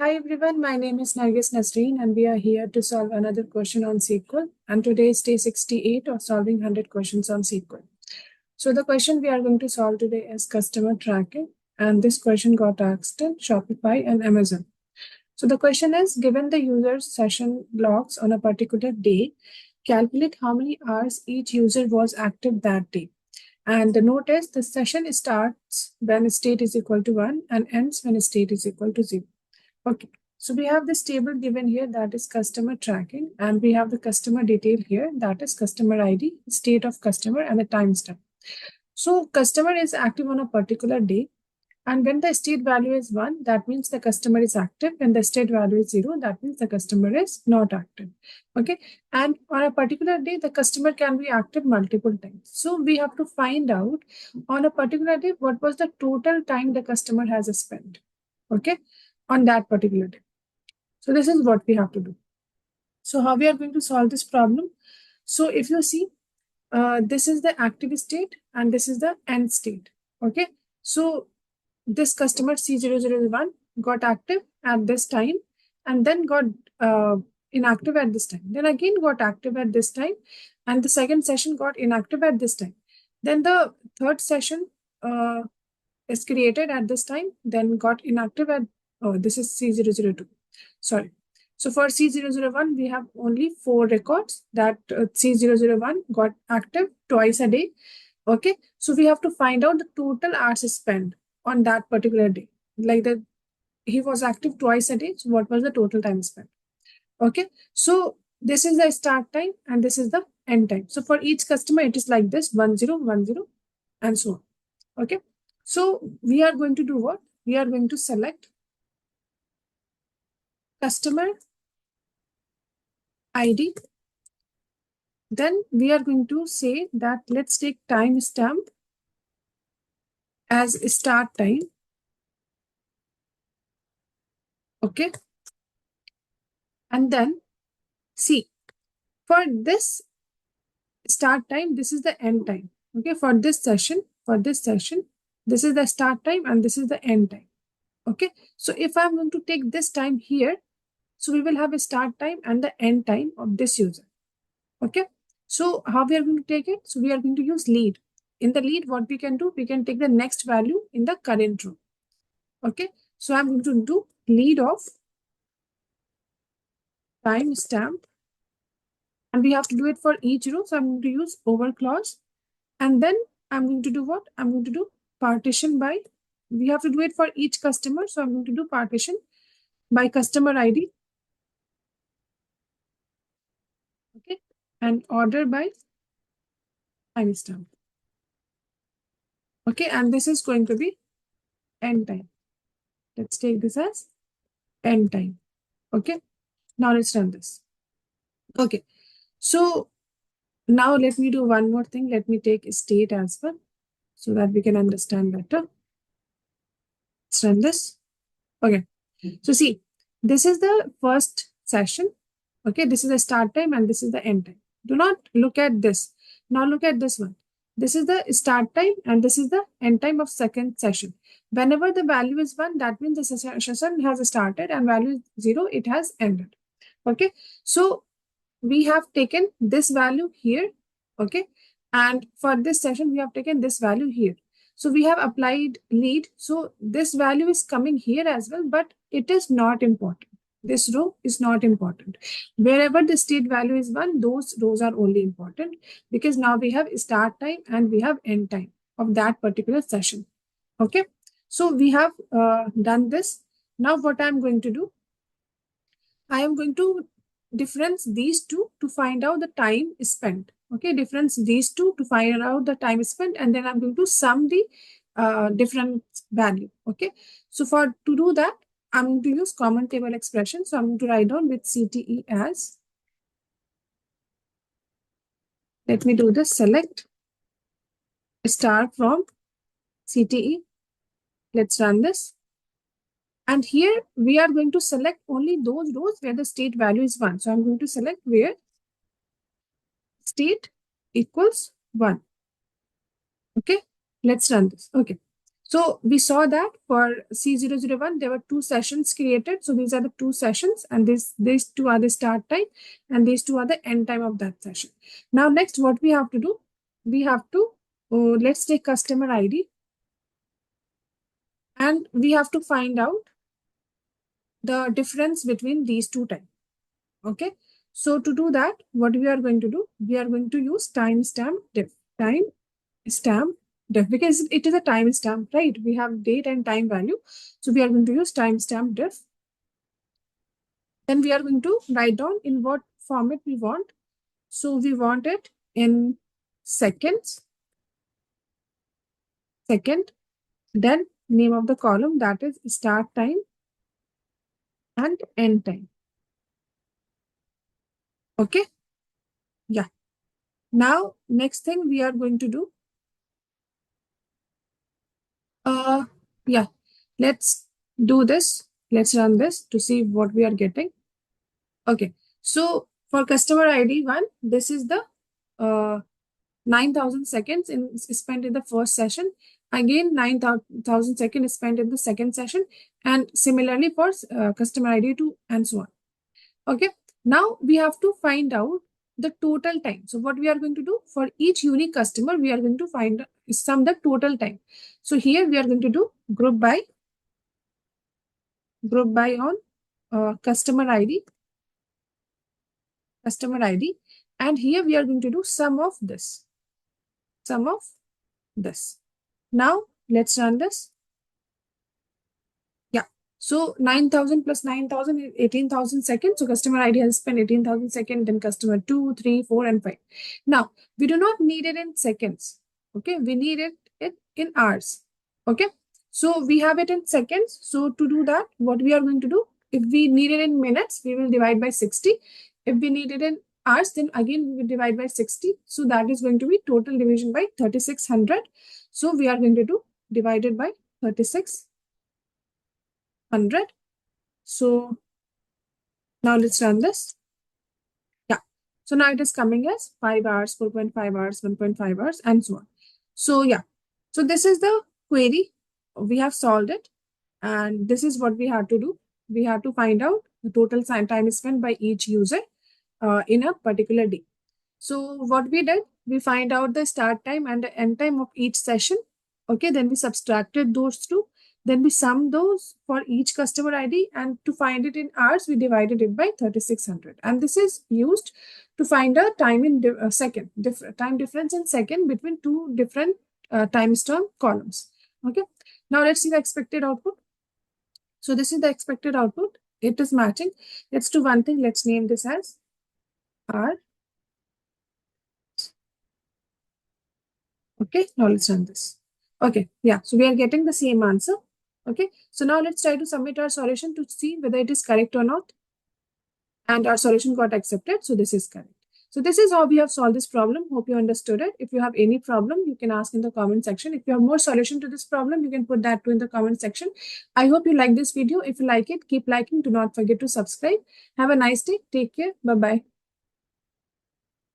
Hi everyone, my name is Nargis Nasreen and we are here to solve another question on SQL. And today is day 68 of solving 100 questions on SQL. So the question we are going to solve today is customer tracking. And this question got asked in Shopify and Amazon. So the question is, given the user's session logs on a particular day, calculate how many hours each user was active that day. And the note is the session starts when state is equal to 1 and ends when state is equal to 0. Okay, so we have this table given here that is customer tracking, and we have the customer detail here that is customer ID, state of customer, and the timestamp. So customer is active on a particular day, and when the state value is 1, that means the customer is active. When the state value is 0, that means the customer is not active. Okay, and on a particular day, the customer can be active multiple times. So we have to find out on a particular day what was the total time the customer has spent. Okay, on that particular day. So this is what we have to do. So how we are going to solve this problem? So if you see, this is the active state and this is the end state. Okay. So this customer C001 got active at this time and then got inactive at this time. Then again got active at this time and the second session got inactive at this time. Then the third session is created at this time, then got inactive at, oh, this is C002. Sorry. So for C001, we have only 4 records that C001 got active twice a day. Okay. So we have to find out the total hours spent on that particular day. Like that, he was active twice a day. So what was the total time spent? Okay. So this is the start time and this is the end time. So for each customer, it is like this 1010 and so on. Okay. So we are going to do what? We are going to select customer ID. Then we are going to say that let's take timestamp as start time. Okay. And then see, for this start time, this is the end time. Okay. For this session, this is the start time and this is the end time. Okay. So if I'm going to take this time here, so we will have a start time and the end time of this user. Okay. So how we are going to take it? So we are going to use lead. In the lead, what we can do? We can take the next value in the current row. Okay. So I'm going to do lead of timestamp. And we have to do it for each row. So I'm going to use over clause. And then I'm going to do what? I'm going to do partition by. We have to do it for each customer. So I'm going to do partition by customer ID. Okay. And order by timestamp. Okay. And this is going to be end time. Let's take this as end time. Okay. Now let's run this. Okay. So now let me do one more thing. Let me take state as well so that we can understand better. Let's run this. Okay. So see, this is the first session. Okay. This is the start time and this is the end time. Do not look at this. Now look at this one. This is the start time and this is the end time of second session. Whenever the value is 1, that means the session has started, and value is 0, it has ended. Okay. So we have taken this value here. Okay. And for this session, we have taken this value here. So we have applied lead. So this value is coming here as well, but it is not important. This row is not important. Wherever the state value is 1, those rows are only important because now we have start time and we have end time of that particular session. Okay. So we have done this. Now what I'm going to do, I am going to difference these two to find out the time spent. Okay, difference these two to find out the time spent, and then I'm going to sum the different value. Okay, so to do that, I'm going to use common table expression. So I'm going to write down with CTE as, let me do this, select star from CTE. Let's run this. And here we are going to select only those rows where the state value is 1. So I'm going to select where state equals 1. Okay, let's run this. Okay, So we saw that for C001, there were 2 sessions created. So these are the 2 sessions, and these two are the start time, and these two are the end time of that session. Now, next, what we have to do, we have to, let's take customer ID, and we have to find out the difference between these two times. Okay. So to do that, what we are going to do, we are going to use timestamp diff. Timestamp diff, because it is a timestamp, right? We have date and time value. So we are going to use timestamp diff. Then we are going to write down in what format we want. So we want it in seconds, second, then name of the column, that is start time and end time. Okay. Yeah. Now, next thing we are going to do, yeah, let's do this. Let's run this to see what we are getting. Okay. So for customer ID 1, this is the 9,000 seconds spent in the first session. Again, 9,000 seconds spent in the second session. And similarly for customer ID 2 and so on. Okay. Now we have to find out the total time. So what we are going to do for each unique customer, we are going to sum the total time. So here we are going to do group by on customer ID, and here we are going to do sum of this. Now let's run this. Yeah. So 9,000 plus 9,000 is 18,000 seconds. So customer ID has spent 18,000 seconds, then customer 2, 3, 4, and 5. Now we do not need it in seconds. Okay. We need it in hours. Okay. So we have it in seconds. So to do that, what we are going to do, if we need it in minutes, we will divide by 60. If we need it in hours, then again we will divide by 60. So that is going to be total division by 3,600. So we are going to do divided by 3,600. So now let's run this. Yeah. So now it is coming as 5 hours, 4.5 hours, 1.5 hours, and so on. So yeah. So this is the query. We have solved it. And this is what we have to do. We have to find out the total time spent by each user in a particular day. So what we did, we find out the start time and the end time of each session. Okay, then we subtracted those two. Then we summed those for each customer ID, and to find it in hours, we divided it by 3,600. And this is used to find a time in second, time difference in second between two different time stamp columns. Okay, now let's see the expected output. So this is the expected output. It is matching. Let's do one thing. Let's name this as R. Okay, now let's run this. Okay, yeah, so we are getting the same answer. Okay, so now let's try to submit our solution to see whether it is correct or not. And our solution got accepted, so this is correct. So this is how we have solved this problem. Hope you understood it. If you have any problem, you can ask in the comment section. If you have more solution to this problem, you can put that too in the comment section. I hope you like this video. If you like it, keep liking. Do not forget to subscribe. Have a nice day. Take care. Bye-bye.